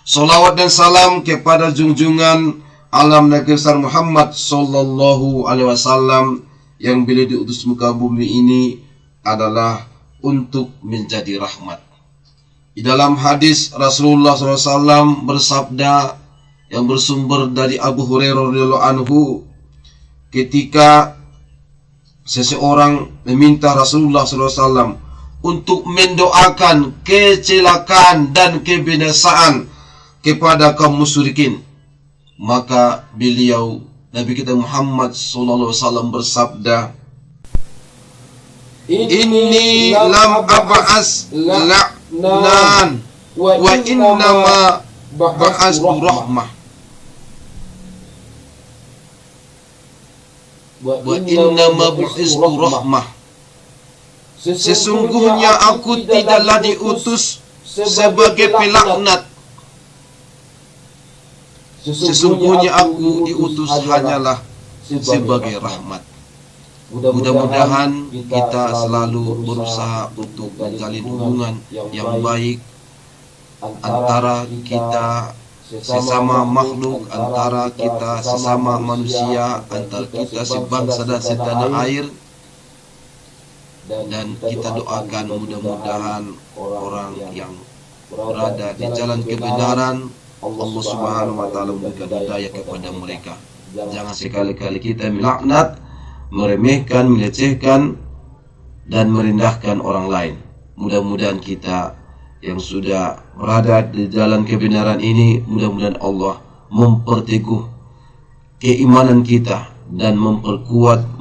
Salawat dan salam kepada junjungan alam Nabi besar Muhammad sallallahu alaihi wasallam yang beliau diutus muka bumi ini adalah untuk menjadi rahmat. Di dalam hadis Rasulullah SAW bersabda yang bersumber dari Abu Hurairah radhiyallahu anhu, ketika seseorang meminta Rasulullah SAW untuk mendoakan kecelakaan dan kebinasaan kepada kaum musyrikin, maka beliau Nabi kita Muhammad SAW bersabda, Inni lam ab'as la'nan wa innama ba'astu rahmah wa innama ba'astu rahmah. Sesungguhnya aku tidaklah diutus sebagai pelaknat. Sesungguhnya aku diutus hanyalah sebagai rahmat. Mudah-mudahan kita selalu berusaha untuk menjalin hubungan yang baik antara kita sesama makhluk, antara kita sesama manusia, antara kita sebangsa dan setanah air. Dan kita doakan mudah-mudahan orang yang berada di jalan kebenaran, Allah Subhanahu wa taala memberikan hidayah kepada mereka. Jangan sekali-kali kita melaknat, meremehkan, melecehkan dan merendahkan orang lain. Mudah-mudahan kita yang sudah berada di jalan kebenaran ini, mudah-mudahan Allah memperteguh keimanan kita dan memperkuat,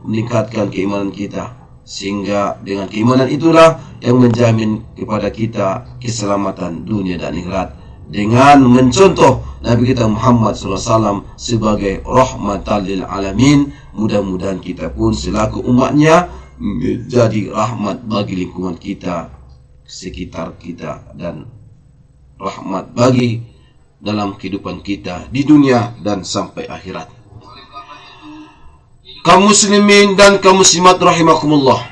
meningkatkan keimanan kita, sehingga dengan keimanan itulah yang menjamin kepada kita keselamatan dunia dan akhirat, dengan mencontoh Nabi kita Muhammad SAW sebagai rahmatan lil alamin. Mudah-mudahan kita pun selaku umatnya menjadi rahmat bagi lingkungan kita, sekitar kita, dan rahmat bagi dalam kehidupan kita di dunia dan sampai akhirat. Kaum muslimin dan kaum muslimat rahimakumullah,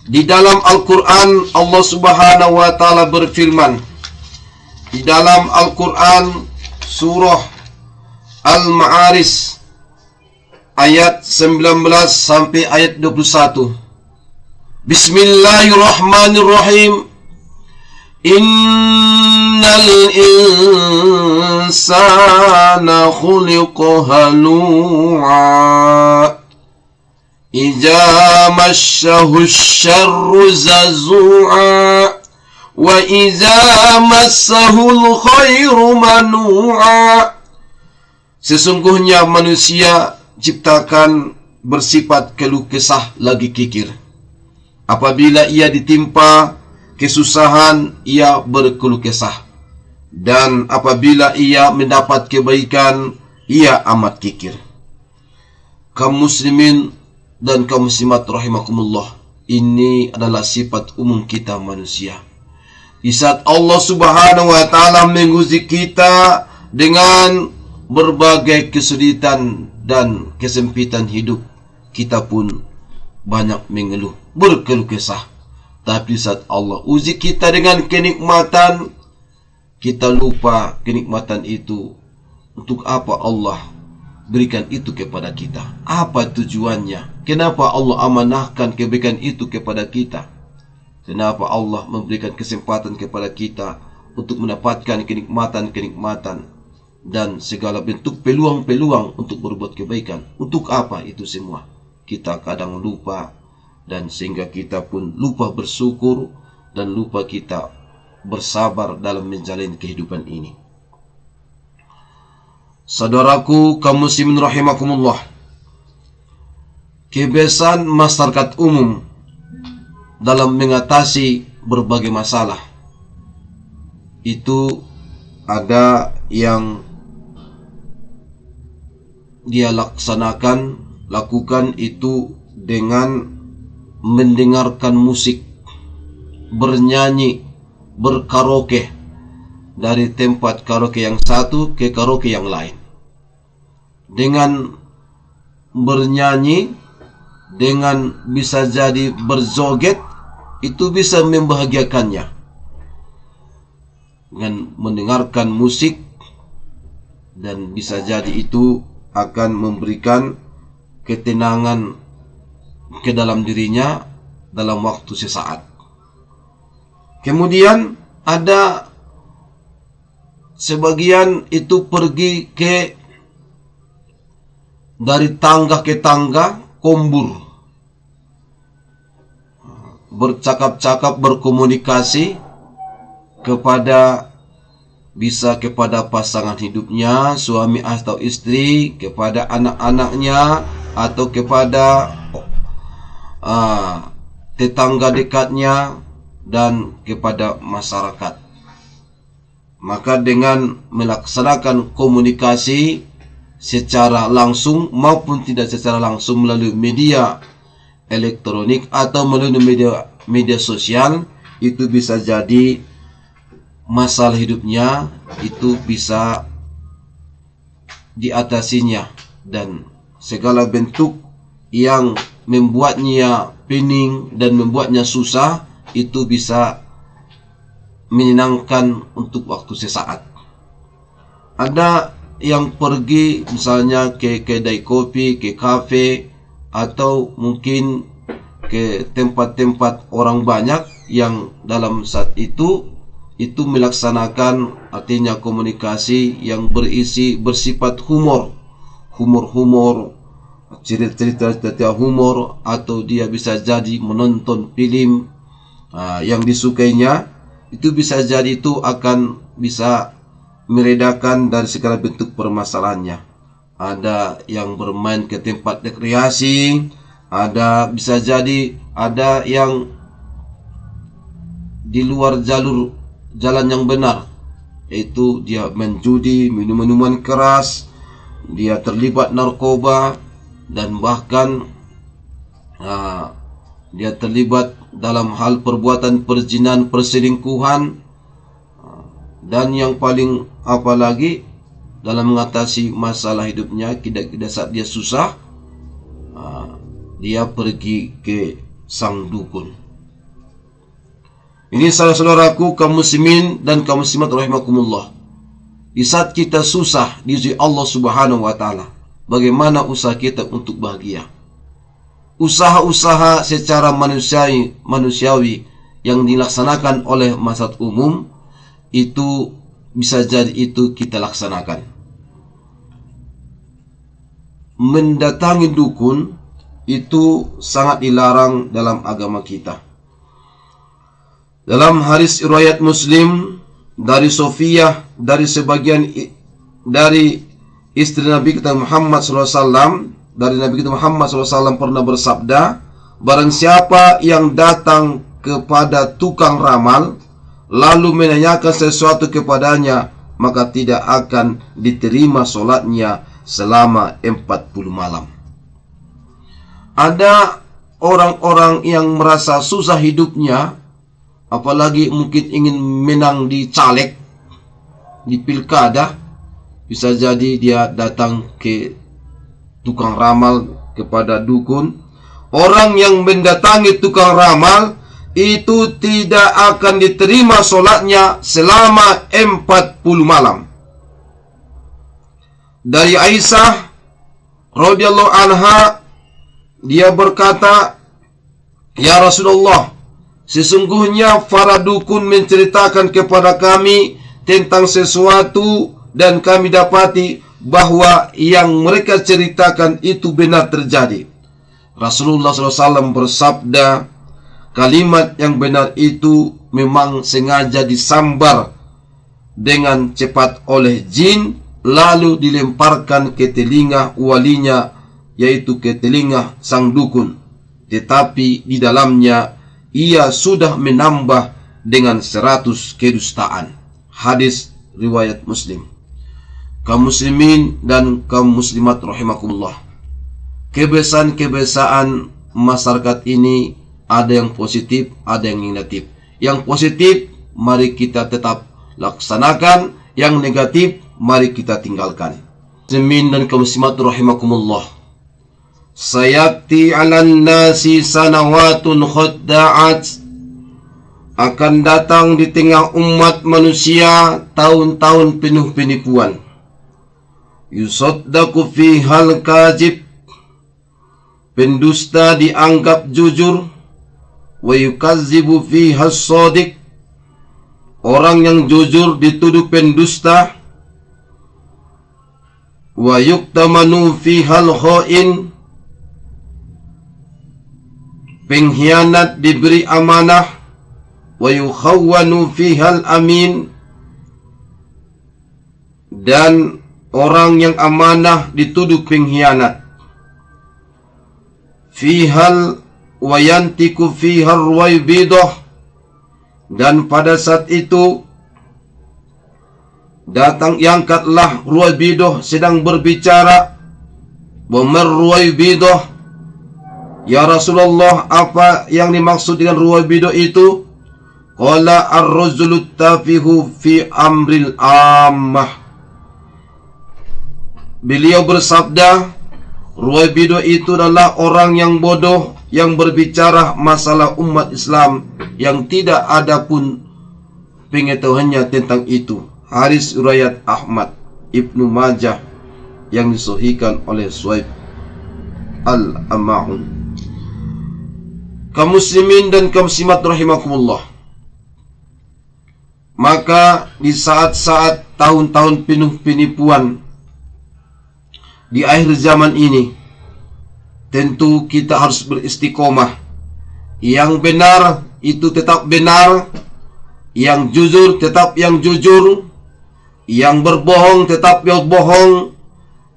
di dalam Al-Quran Allah Subhanahu wa taala berfirman di dalam Al-Quran surah Al-Ma'arij ayat 19 sampai ayat 21. Bismillahirrahmanirrahim. Innal insana khuliqa halu'a idza massahu syarru zazu'a wa iza massahul khairu manu'a. Sesungguhnya manusia ciptakan bersifat keluh kesah lagi kikir. Apabila ia ditimpa kesusahan, ia berkeluh kesah, dan apabila ia mendapat kebaikan, ia amat kikir. Kaum muslimin dan kaum muslimat rahimakumullah, ini adalah sifat umum kita manusia. Di saat Allah Subhanahu wa taala menguji kita dengan berbagai kesulitan dan kesempitan hidup, kita pun banyak mengeluh, berkeluh kesah. Tapi saat Allah uji kita dengan kenikmatan, kita lupa kenikmatan itu untuk apa Allah berikan itu kepada kita. Apa tujuannya? Kenapa Allah amanahkan kebaikan itu kepada kita? Kenapa Allah memberikan kesempatan kepada kita untuk mendapatkan kenikmatan-kenikmatan dan segala bentuk peluang-peluang untuk berbuat kebaikan? Untuk apa itu semua? Kita kadang lupa, dan sehingga kita pun lupa bersyukur dan lupa kita bersabar dalam menjalani kehidupan ini. Saudaraku kaum muslimin rahimakumullah, kebiasaan masyarakat umum dalam mengatasi berbagai masalah itu ada yang dia lakukan itu dengan mendengarkan musik, bernyanyi, berkaraoke, dari tempat karaoke yang satu ke karaoke yang lain. Dengan bernyanyi, dengan bisa jadi berjoget, itu bisa membahagiakannya. dengan mendengarkan musik, dan bisa jadi itu akan memberikan ketenangan ke dalam dirinya dalam waktu sesaat. Kemudian ada sebagian itu pergi dari tangga ke tangga, kombur, bercakap-cakap, berkomunikasi bisa kepada pasangan hidupnya, suami atau istri, kepada anak-anaknya, atau kepada tetangga dekatnya, dan kepada masyarakat. Maka dengan melaksanakan komunikasi secara langsung maupun tidak secara langsung melalui media elektronik atau melalui media sosial, itu bisa jadi masalah hidupnya itu bisa diatasinya, dan segala bentuk yang membuatnya pening dan membuatnya susah itu bisa menyenangkan untuk waktu sesaat. Ada yang pergi misalnya ke kedai kopi, ke kafe, atau mungkin ke tempat-tempat orang banyak yang dalam saat itu melaksanakan, artinya komunikasi yang bersifat humor, cerita humor, atau dia bisa jadi menonton film yang disukainya. Itu bisa jadi itu akan bisa meredakan dari segala bentuk permasalahannya. Ada yang bermain ke tempat rekreasi, bisa jadi ada yang di luar jalan yang benar, yaitu dia menjudi, minum minuman keras, dia terlibat narkoba, dan bahkan dia terlibat dalam hal perbuatan perzinahan, perselingkuhan, dan yang paling apalagi dalam mengatasi masalah hidupnya, tidak saat dia susah, dia pergi ke sang dukun. Ini saudara-saudaraku kaum muslimin dan kaum muslimat rahimakumullah. Di saat kita susah di sisi Allah Subhanahu wa taala, bagaimana usaha kita untuk bahagia? Usaha-usaha secara manusiawi yang dilaksanakan oleh masyarakat umum itu bisa jadi itu kita laksanakan. Mendatangi dukun itu sangat dilarang dalam agama kita. Dalam hadis riwayat Muslim dari Sofiyah, dari sebagian dari istri Nabi kita Muhammad SAW, dari Nabi kita Muhammad SAW pernah bersabda, barang siapa yang datang kepada tukang ramal lalu menanyakan sesuatu kepadanya, maka tidak akan diterima solatnya selama 40 malam. Ada orang-orang yang merasa susah hidupnya, apalagi mungkin ingin menang di caleg, di pilkada, bisa jadi dia datang ke tukang ramal, kepada dukun. Orang yang mendatangi tukang ramal itu tidak akan diterima solatnya selama 40 malam. Dari Aisyah radhiyallahu anha, dia berkata, ya Rasulullah, sesungguhnya para dukun menceritakan kepada kami tentang sesuatu, dan kami dapati bahwa yang mereka ceritakan itu benar terjadi. Rasulullah SAW bersabda, kalimat yang benar itu memang sengaja disambar dengan cepat oleh jin, lalu dilemparkan ke telinga walinya, yaitu ke telinga sang dukun. Tetapi di dalamnya ia sudah menambah dengan 100 kedustaan. Hadis riwayat Muslim. Kaum muslimin dan kaum muslimat rahimakumullah, kebiasaan-kebiasaan masyarakat ini ada yang positif, ada yang negatif. Yang positif mari kita tetap laksanakan, yang negatif mari kita tinggalkan. Muslimin dan kaum muslimat rahimakumullah, sayati 'alan nasi sanawatun khadda'at akan datang di tengah umat manusia tahun-tahun penuh penipuan. Yusaddaqu fihal kadzib, pendusta dianggap jujur. Wa yukazzibu fihas shadiq, orang yang jujur dituduh pendusta. Wa yuktamanu fihal khain, pengkhianat diberi amanah. Wa yukhawwanu fihal amin, dan orang yang amanah dituduh pengkhianat. Fihal wa yantiku fihal ruwaibidah, dan pada saat itu datang angkatlah Ruwaibidah sedang berbicara. Wa Ruwaibidah, ya Rasulullah, apa yang dimaksud dengan Ruwaibidah itu? Qala ar-rajulu tafihu fi amril ammah. Beliau bersabda, Ruwaibidah itu adalah orang yang bodoh yang berbicara masalah umat Islam yang tidak ada pun pengetahuannya tentang itu. Hadis riwayat Ahmad, Ibnu Majah, yang disahihkan oleh Suhaib Al-Ama'un. Kaum muslimin dan kaum muslimat rahimakumullah, maka di saat-saat tahun-tahun penuh penipuan di akhir zaman ini, tentu kita harus beristiqomah. Yang benar itu tetap benar, yang jujur tetap yang jujur, yang berbohong tetap berbohong,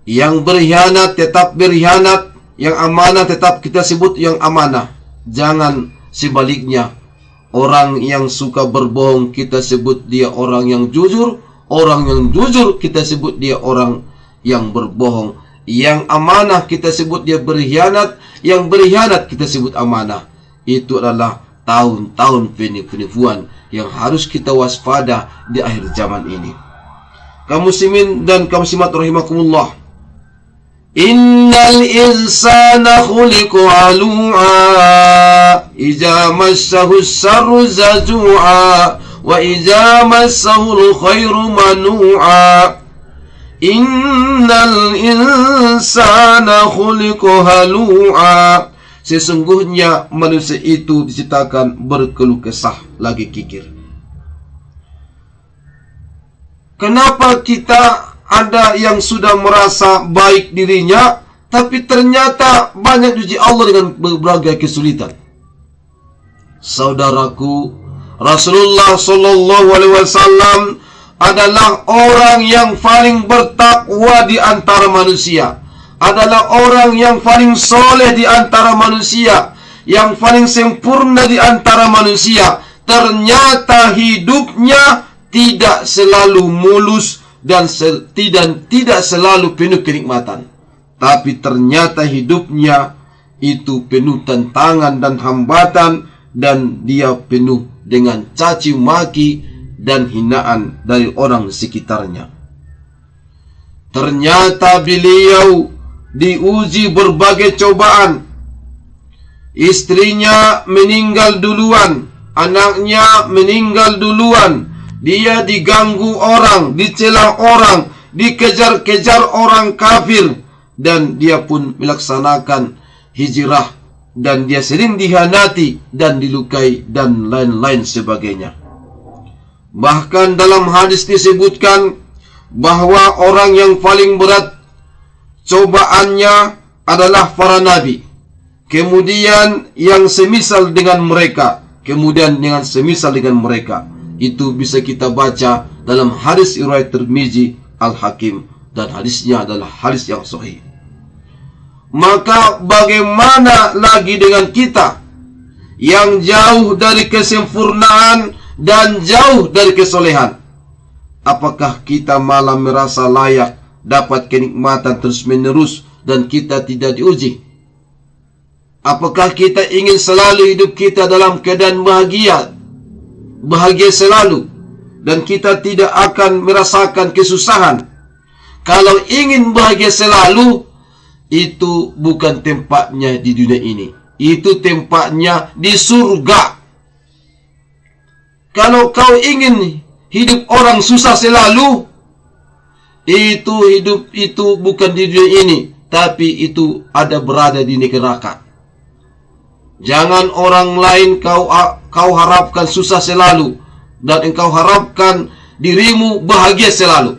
yang berkhianat tetap berkhianat, yang amanah tetap kita sebut yang amanah. Jangan sebaliknya, orang yang suka berbohong kita sebut dia orang yang jujur, orang yang jujur kita sebut dia orang yang berbohong, yang amanah kita sebut dia berkhianat, yang berkhianat kita sebut amanah. Itu adalah tahun-tahun penipuan yang harus kita waspada di akhir zaman ini. Kaum muslimin dan kaum muslimat rahimakumullah, innal insana khuliqa halu'a, idza massahu syarru zazu'a, wa idza massahu khairu manu'a. Innal insana khuliqa halu'a, sesungguhnya manusia itu diciptakan berkeluh kesah lagi kikir. Kenapa kita ada yang sudah merasa baik dirinya, tapi ternyata banyak diuji Allah dengan berbagai kesulitan? Saudaraku, Rasulullah Sallallahu Alaihi Wasallam adalah orang yang paling bertakwa di antara manusia, adalah orang yang paling soleh di antara manusia, yang paling sempurna di antara manusia. Ternyata hidupnya tidak selalu mulus dan tidak selalu penuh kenikmatan, tapi ternyata hidupnya itu penuh tantangan dan hambatan, dan dia penuh dengan caci maki dan hinaan dari orang sekitarnya. Ternyata beliau diuji berbagai cobaan. Istrinya meninggal duluan, anaknya meninggal duluan, dia diganggu orang, dicela orang, dikejar-kejar orang kafir, dan dia pun melaksanakan hijrah, dan dia sering dihianati dan dilukai dan lain-lain sebagainya. Bahkan dalam hadis disebutkan bahwa orang yang paling berat cobaannya adalah para nabi, kemudian yang semisal dengan mereka, kemudian yang semisal dengan mereka. Itu bisa kita baca dalam hadis riwayat Tirmizi, Al-Hakim, dan hadisnya adalah hadis yang sahih. Maka bagaimana lagi dengan kita yang jauh dari kesempurnaan dan jauh dari kesolehan? Apakah kita malah merasa layak dapat kenikmatan terus-menerus dan kita tidak diuji? Apakah kita ingin selalu hidup kita dalam keadaan bahagia selalu, dan kita tidak akan merasakan kesusahan? Kalau ingin bahagia selalu, itu bukan tempatnya di dunia ini, itu tempatnya di surga. kalau kau ingin hidup orang susah selalu, itu hidup itu bukan di dunia ini, tapi itu ada berada di neraka. Jangan orang lain kau harapkan susah selalu, dan engkau harapkan dirimu bahagia selalu.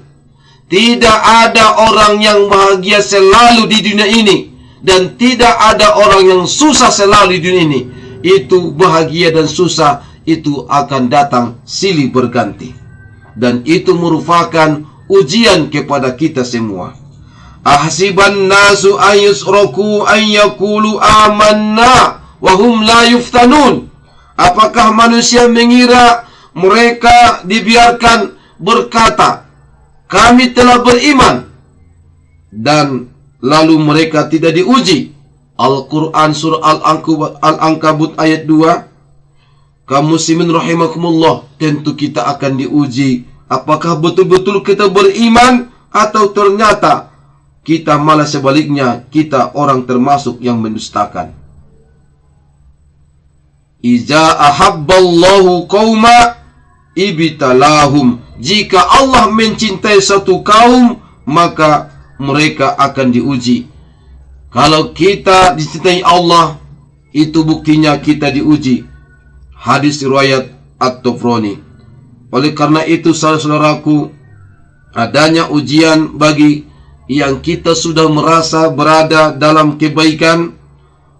Tidak ada orang yang bahagia selalu di dunia ini, dan tidak ada orang yang susah selalu di dunia ini. Itu bahagia dan susah itu akan datang silih berganti, dan itu merupakan ujian kepada kita semua. Ahsiban nasu ayusroku ayyakulu amanna wahum la yuftanun. Apakah manusia mengira mereka dibiarkan berkata, kami telah beriman, dan lalu mereka tidak diuji? Al-Quran surah Al-Ankabut ayat 2. Kaum muslimin rahimakumullah, tentu kita akan diuji. Apakah betul-betul kita beriman, atau ternyata kita malah sebaliknya, kita orang termasuk yang mendustakan. Iza ahabballahu qauma ibtalahum. Jika Allah mencintai satu kaum, maka mereka akan diuji. Kalau kita dicintai Allah, itu buktinya kita diuji. Hadis riwayat At-Tabrani. Oleh karena itu, saudaraku, adanya ujian bagi yang kita sudah merasa berada dalam kebaikan,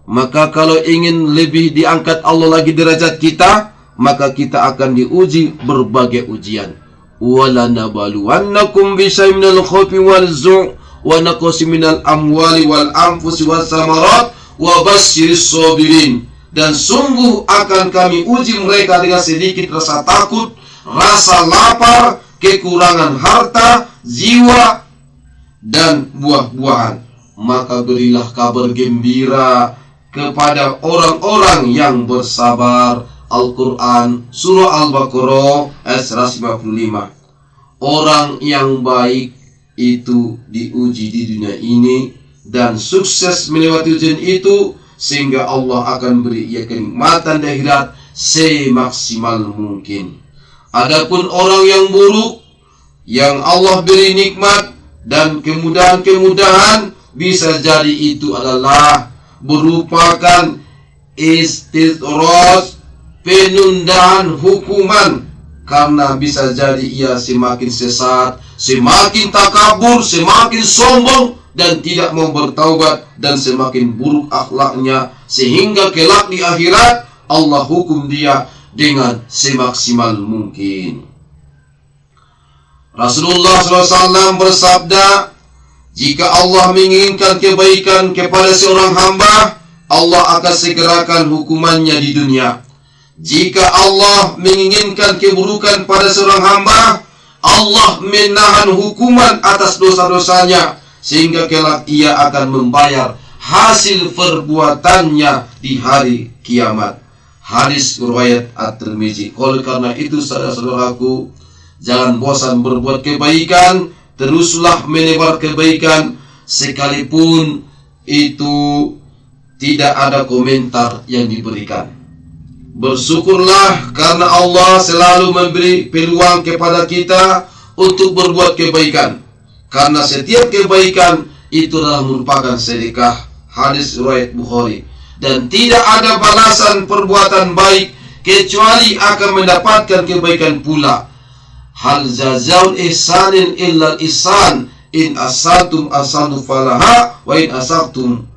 maka kalau ingin lebih diangkat Allah lagi derajat kita, maka kita akan diuji berbagai ujian. وَلَنَبَلُوَنَّكُمْ بِشَيْءٍ مِنَ الْخَوْفِ وَالْجُوعِ وَنَقْصٍ مِنَ الْأَمْوَالِ وَالْأَنْفُسِ وَالثَّمَرَاتِ وَبَشِّرِ الصَّابِرِينَ. Dan sungguh akan kami uji mereka dengan sedikit rasa takut, rasa lapar, kekurangan harta, jiwa, dan buah-buahan. Maka berilah kabar gembira kepada orang-orang yang bersabar. Al-Quran surah Al-Baqarah ayat 155. Orang yang baik itu diuji di dunia ini dan sukses melewati ujian itu, sehingga Allah akan beri ia kenikmatan di akhirat semaksimal mungkin. Adapun orang yang buruk, yang Allah beri nikmat dan kemudahan-kemudahan, bisa jadi itu adalah merupakan istidroj, penundaan hukuman, karena bisa jadi ia semakin sesat, semakin takabur, semakin sombong, dan tidak mau bertaubat, dan semakin buruk akhlaknya, sehingga kelak di akhirat Allah hukum dia dengan semaksimal mungkin. Rasulullah SAW bersabda, jika Allah menginginkan kebaikan kepada seorang hamba, Allah akan segerakan hukumannya di dunia. Jika Allah menginginkan keburukan pada seorang hamba, Allah menahan hukuman atas dosa-dosanya, sehingga kelak ia akan membayar hasil perbuatannya di hari kiamat. Hadis riwayat At-Tirmizi. Oleh karena itu, saudara-saudaraku, jangan bosan berbuat kebaikan, teruslah menebar kebaikan, sekalipun itu tidak ada komentar yang diberikan. Bersyukurlah karena Allah selalu memberi peluang kepada kita untuk berbuat kebaikan, karena setiap kebaikan itu adalah merupakan sedekah. Hadis riwayat Bukhari. Dan tidak ada balasan perbuatan baik kecuali akan mendapatkan kebaikan pula. Hal jazaul ihsanin illa ihsan, in asatum asatu falaha wa in asabtum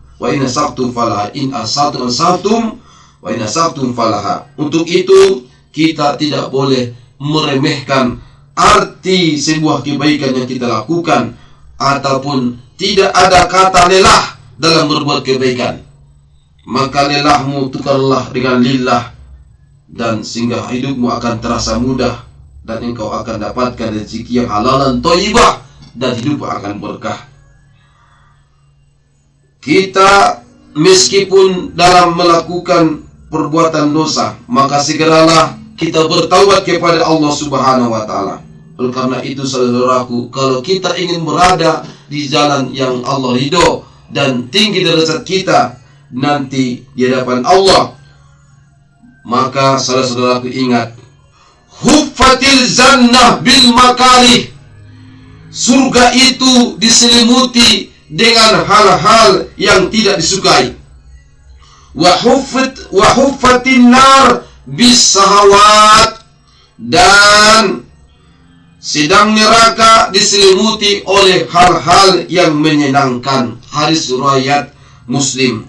falaha, in asatum wa in asabtum falaha. Untuk itu kita tidak boleh meremehkan arti sebuah kebaikan yang kita lakukan, ataupun tidak ada kata lelah dalam berbuat kebaikan. Maka lelahmu tukarlah dengan lillah, dan sehingga hidupmu akan terasa mudah, dan engkau akan dapatkan rezeki yang halal dan thayyibah, dan hidupmu akan berkah. Kita meskipun dalam melakukan perbuatan dosa, maka segeralah kita bertaubat kepada Allah Subhanahu wa taala. Oleh karena itu, saudaraku, kalau kita ingin berada di jalan yang Allah ridho dan tinggi derajat kita nanti di hadapan Allah, maka saudara-saudaraku ingat, huffatil jannah bil makarih. Surga itu diselimuti dengan hal-hal yang tidak disukai. Wa huffatin nar bis sahawat. Dan sedang neraka diselimuti oleh hal-hal yang menyenangkan. Hadis riwayat Muslim.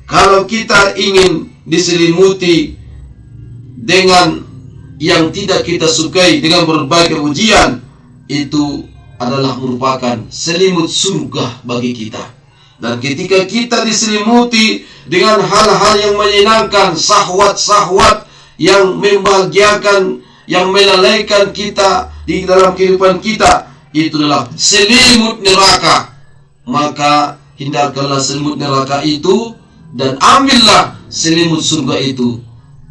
Kalau kita ingin diselimuti dengan yang tidak kita sukai, dengan berbagai ujian, itu adalah merupakan selimut surga bagi kita. Dan ketika kita diselimuti dengan hal-hal yang menyenangkan, syahwat-syahwat yang membahagiakan, yang melalaikan kita di dalam kehidupan kita, itu adalah selimut neraka. Maka hindarkanlah selimut neraka itu dan ambillah selimut surga itu.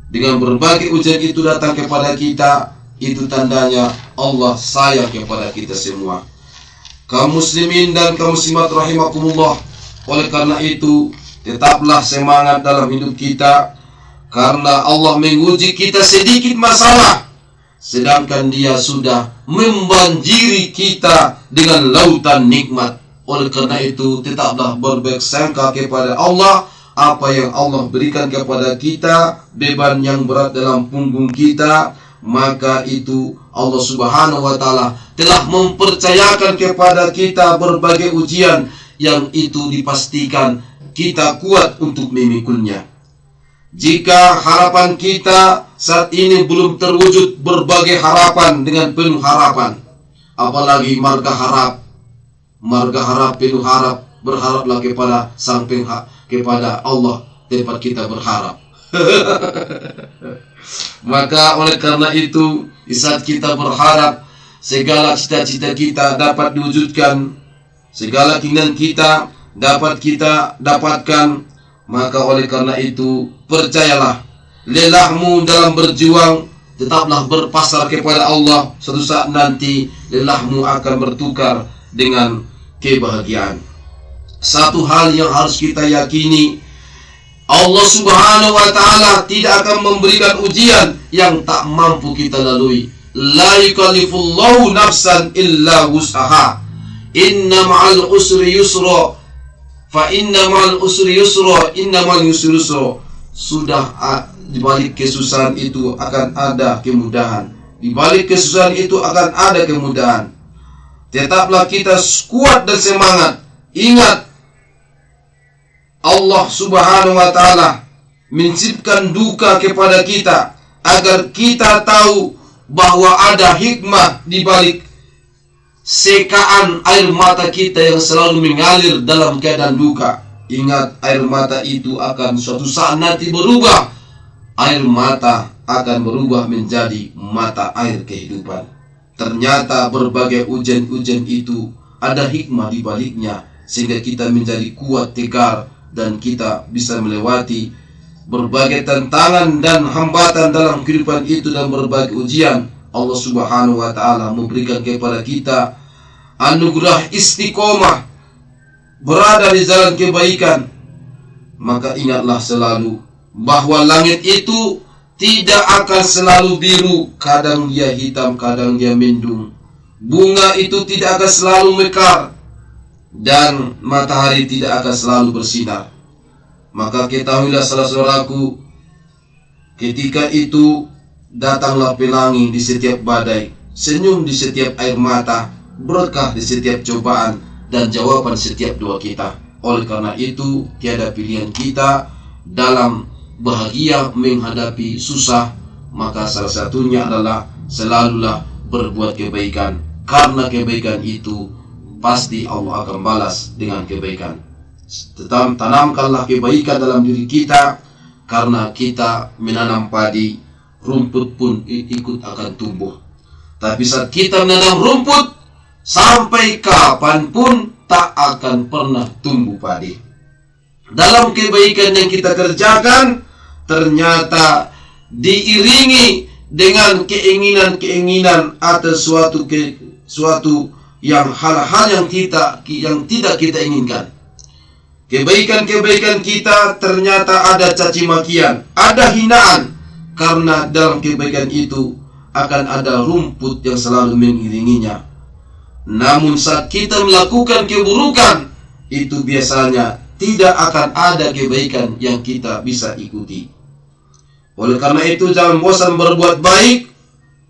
Dengan berbagai ujian itu datang kepada kita, itu tandanya Allah sayang kepada kita semua. Kaum muslimin dan kaum muslimat rahimakumullah. Oleh karena itu, tetaplah semangat dalam hidup kita, karena Allah menguji kita sedikit masalah, sedangkan Dia sudah membanjiri kita dengan lautan nikmat. Oleh karena itu, tetaplah berbaik sangka kepada Allah. Apa yang Allah berikan kepada kita, beban yang berat dalam punggung kita, maka itu Allah Subhanahu wa Ta'ala telah mempercayakan kepada kita berbagai ujian yang itu dipastikan kita kuat untuk memikulnya. Jika harapan kita saat ini belum terwujud berbagai harapan dengan penuh harapan, apalagi marga harap penuh harap, berharaplah kepada Sang kepada Allah tempat kita berharap. Maka oleh karena itu, di saat kita berharap segala cita-cita kita dapat diwujudkan, segala keinginan kita dapat kita dapatkan, maka oleh karena itu percayalah, lelahmu dalam berjuang tetaplah berpasrah kepada Allah. Suatu saat nanti lelahmu akan bertukar dengan kebahagiaan. Satu hal yang harus kita yakini, Allah Subhanahu wa Ta'ala tidak akan memberikan ujian yang tak mampu kita lalui. La yukallifullahu nafsan illa wus'aha. Inna ma'al usri yusra. Fa inna ma'al usri yusra. Inna ma'al usri yusra. Sudah di balik kesusahan itu akan ada kemudahan. Di balik kesusahan itu akan ada kemudahan. Tetaplah kita kuat dan semangat. Ingat, Allah Subhanahu wa Ta'ala menciptakan duka kepada kita agar kita tahu bahwa ada hikmah di balik sekaan air mata kita yang selalu mengalir dalam keadaan duka. Ingat, air mata itu akan suatu saat nanti berubah. Air mata akan berubah menjadi mata air kehidupan. Ternyata berbagai ujian-ujian itu ada hikmah di baliknya, sehingga kita menjadi kuat, tegar, dan kita bisa melewati berbagai tantangan dan hambatan dalam kehidupan itu dan berbagai ujian. Allah Subhanahu wa Ta'ala memberikan kepada kita anugerah istiqomah, berada di jalan kebaikan. Maka ingatlah selalu bahwa langit itu tidak akan selalu biru, kadang dia hitam, kadang dia mendung. Bunga itu tidak akan selalu mekar, dan matahari tidak akan selalu bersinar. Maka ketahuilah saudara-saudaraku, ketika itu datanglah pelangi di setiap badai, senyum di setiap air mata, berkah di setiap cobaan, dan jawaban setiap doa kita. Oleh karena itu, tiada pilihan kita dalam bahagia menghadapi susah, maka salah satunya adalah selalulah berbuat kebaikan, karena kebaikan itu pasti Allah akan balas dengan kebaikan. Tetap tanamkanlah kebaikan dalam diri kita, karena kita menanam padi, rumput pun ikut akan tumbuh. Tapi saat kita menanam rumput, sampai kapanpun tak akan pernah tumbuh padi. Dalam kebaikan yang kita kerjakan, ternyata diiringi dengan keinginan-keinginan atau suatu yang hal-hal yang tidak kita inginkan. Kebaikan-kebaikan kita ternyata ada caci makian, ada hinaan, karena dalam kebaikan itu akan ada rumput yang selalu mengiringinya. Namun saat kita melakukan keburukan, itu biasanya tidak akan ada kebaikan yang kita bisa ikuti. Oleh karena itu jangan bosan berbuat baik,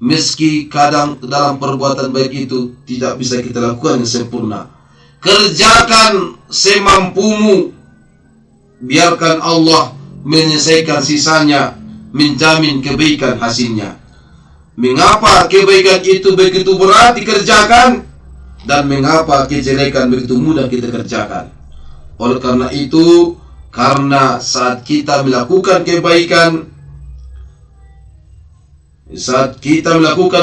meski kadang dalam perbuatan baik itu tidak bisa kita lakukan yang sempurna. Kerjakan semampumu, biarkan Allah menyelesaikan sisanya, menjamin kebaikan hasilnya. Mengapa kebaikan itu begitu berat dikerjakan, dan mengapa kejelekan begitu mudah kita kerjakan? Oleh karena itu, karena saat kita melakukan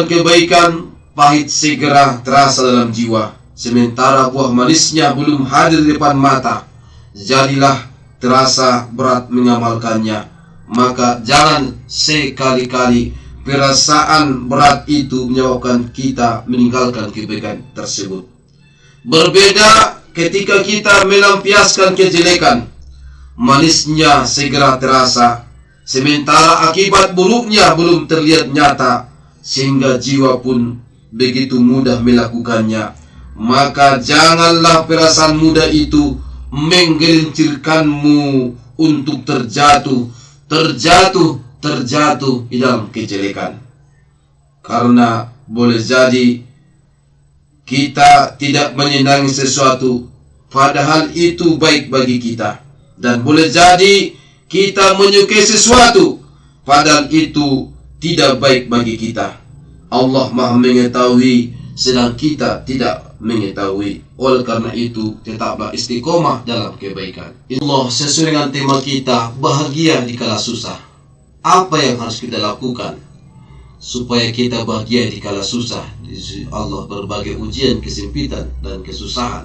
kebaikan, pahit segera terasa dalam jiwa, sementara buah manisnya belum hadir di depan mata. Jadilah terasa berat mengamalkannya. Maka jangan sekali-kali perasaan berat itu menyebabkan kita meninggalkan kebaikan tersebut. Berbeda ketika kita melampiaskan kejelekan, manisnya segera terasa, sementara akibat buruknya belum terlihat nyata, sehingga jiwa pun begitu mudah melakukannya. Maka janganlah perasaan mudah itu menggelincirkanmu untuk terjatuh di dalam kejelekan. Karena boleh jadi kita tidak menyenangi sesuatu padahal itu baik bagi kita, dan boleh jadi kita menyukai sesuatu padahal itu tidak baik bagi kita. Allah Maha mengetahui sedang kita tidak mengetahui. Oleh karena itu tetaplah istiqomah dalam kebaikan. Allah sesuai dengan tema kita, bahagia di kala susah. Apa yang harus kita lakukan supaya kita bahagia di kala susah? Allah berbagai ujian, kesempitan, dan kesusahan.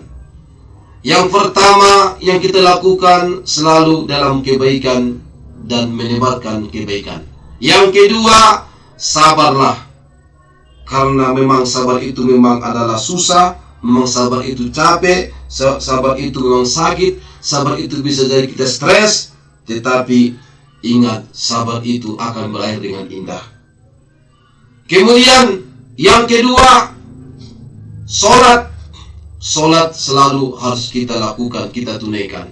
Yang pertama yang kita lakukan selalu dalam kebaikan dan menyebarkan kebaikan. Yang kedua, sabarlah. Karena memang sabar itu memang adalah susah, memang sabar itu capek, sabar itu memang sakit, sabar itu bisa jadi kita stres, tetapi ingat, sabar itu akan berakhir dengan indah. Kemudian yang kedua, sholat. Sholat selalu harus kita lakukan, kita tunaikan.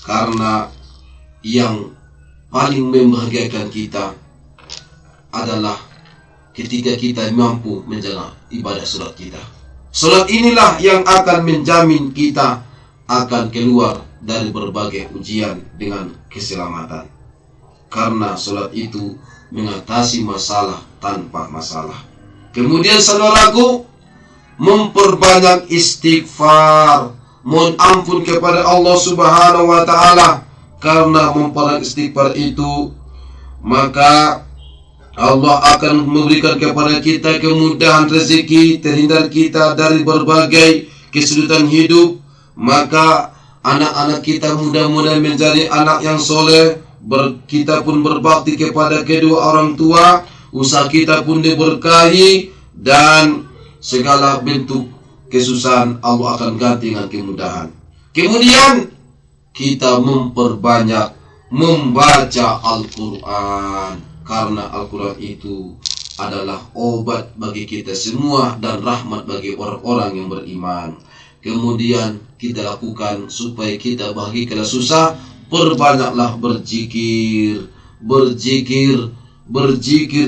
Karena yang paling membahagiakan kita adalah ketika kita mampu menjaga ibadah sholat kita. Sholat inilah yang akan menjamin kita akan keluar dari berbagai ujian dengan keselamatan. Karena sholat itu mengatasi masalah tanpa masalah. Kemudian saudaraku, memperbanyak istighfar, mohon ampun kepada Allah Subhanahu wa Ta'ala. Karena memperbanyak istighfar itu, maka Allah akan memberikan kepada kita kemudahan rezeki, terhindar kita dari berbagai kesulitan hidup. Maka anak-anak kita mudah-mudahan menjadi anak yang soleh. Kita pun berbakti kepada kedua orang tua, usaha kita pun diberkahi, dan segala bentuk kesusahan Allah akan ganti dengan kemudahan. Kemudian kita memperbanyak membaca Al-Quran, karena Al-Quran itu adalah obat bagi kita semua dan rahmat bagi orang-orang yang beriman. Kemudian kita lakukan supaya kita bahagia kala susah, perbanyaklah berzikir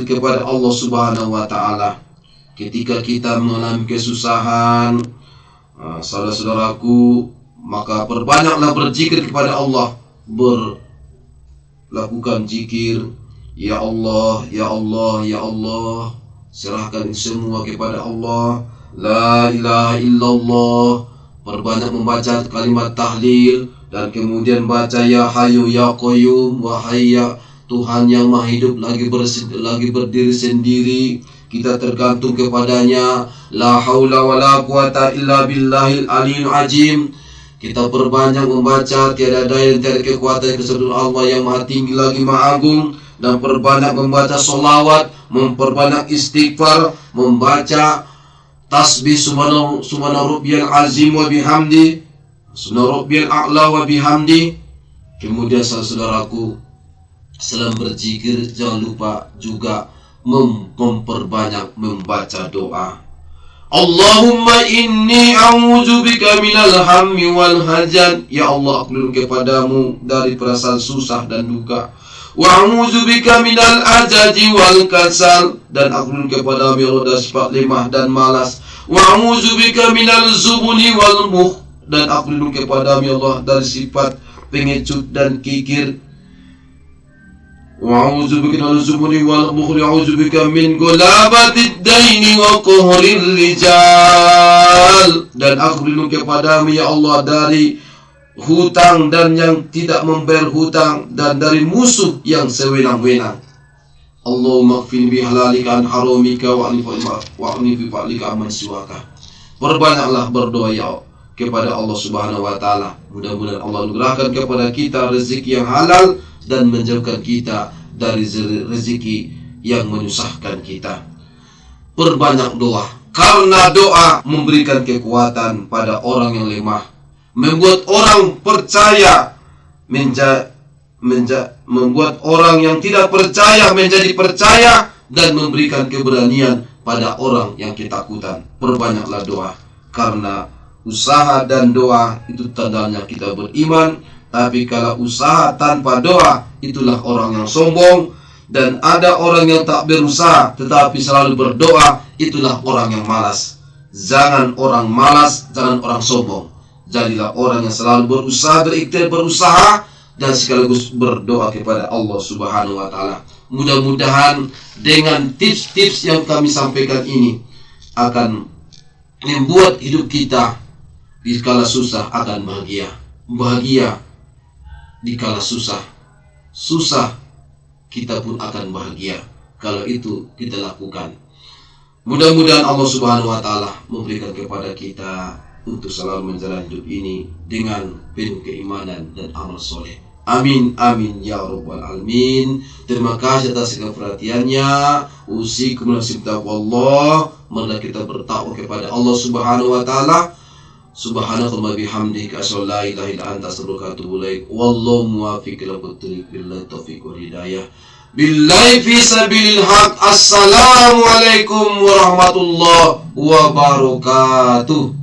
kepada Allah Subhanahu wa Ta'ala. Ketika kita mengalami kesusahan, saudara-saudaraku, maka perbanyaklah berzikir kepada Allah. Lakukan zikir, ya Allah, ya Allah, ya Allah. Serahkan semua kepada Allah. La ilaha illallah. Perbanyak membaca kalimat tahlil, dan kemudian baca ya Hayyu ya Qayyum. Wahai ya Tuhan yang Maha Hidup, lagi berdiri sendiri, kita tergantung kepadanya. La haula wa la quwata illa billahil aliyil azim. Kita perbanyak membaca, tiada daya dan tiada kekuatan kecuali Allah yang Maha Tinggi lagi Maha Agung. Dan perbanyak membaca solawat, memperbanyak istighfar, membaca tasbih subhana rabbiyal azim wa bihamdi, subhana rabbiyal a'la wa bihamdi. Kemudian saudaraku, selain berzikir, jangan lupa juga memperbanyak membaca doa. Allahumma inni a'udzubika minal hammi wal hazan. Ya Allah, aku lindung kepadamu dari perasaan susah dan duka. Wa a'udzubika minal ajaji wal kasal. Dan aku lindung kepadamu ya Allah dari sifat lemah dan malas. Wa a'udzubika minal zubuni wal mukh. Dan aku lindung kepadamu ya Allah dari sifat pengecut dan kikir. Wa a'udzubika minal zubuni wal bukhli. Wa a'udzubika min gulabatid daini wa quhril rijal. Dan aku berlindung kepadamu ya Allah dari hutang dan yang tidak membayar hutang, dan dari musuh yang sewenang-wenang. Allahumma qfini bi halalika an haramika wa a'ni bi fadlika amman siwaka. Perbanyaklah berdoa ya kepada Allah Subhanahu wa taala. Mudah-mudahan Allah anugerahkan kepada kita rezeki yang halal dan menjauhkan kita dari rezeki yang menyusahkan kita. Perbanyak doa, karena doa memberikan kekuatan pada orang yang lemah, membuat orang percaya membuat orang yang tidak percaya menjadi percaya, dan memberikan keberanian pada orang yang ketakutan. Perbanyaklah doa, karena usaha dan doa itu tandanya kita beriman. Tapi kalau usaha tanpa doa, itulah orang yang sombong. Dan ada orang yang tak berusaha tetapi selalu berdoa, itulah orang yang malas. Jangan orang malas, jangan orang sombong. Jadilah orang yang selalu berusaha, berikhtiar berusaha, dan sekaligus berdoa kepada Allah Subhanahu wa taala. Mudah-mudahan dengan tips-tips yang kami sampaikan ini akan membuat hidup kita di kala susah akan bahagia. Bahagia di kala susah, susah kita pun akan bahagia kalau itu kita lakukan. Mudah-mudahan Allah Subhanahu wa taala memberikan kepada kita untuk selalu menjalani hidup ini dengan penuh keimanan dan amal soleh. Amin amin ya rabbal alamin. Terima kasih atas segala perhatiannya. Usikum nafsi taqwallah. Marilah kita bertakwa kepada Allah Subhanahu wa taala. Subhanallah bihamdika asyhadu an la ilaha illa anta astaghfiruka wa atubu ilaik. Wallahu muwaffiq ila tariq billahi taufiq wal hidayah. Billahi fi sabilil haq. Assalamualaikum warahmatullahi wabarakatuh.